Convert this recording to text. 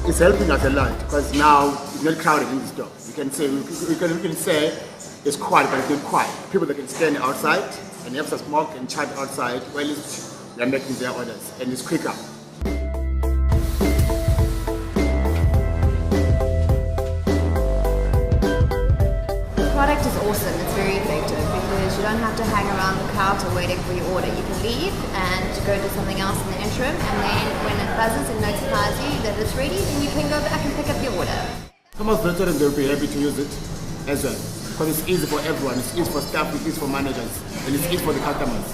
It's helping us a lot because now it's not crowded in the store. We can say it's quiet, but it's not quiet. People that can stand outside and have some smoke and chat outside while they're making their orders, and it's quicker. The product is awesome. It's very effective because you don't have to hang around the counter waiting for your order. You can leave and go do something else in the interim, and then when it buzzes and notifies you that it's ready, then you can go back and pick up your order. Some of the restaurants will be happy to use it as well because it's easy for everyone. It's easy for staff, it's easy for managers, and it's easy for the customers.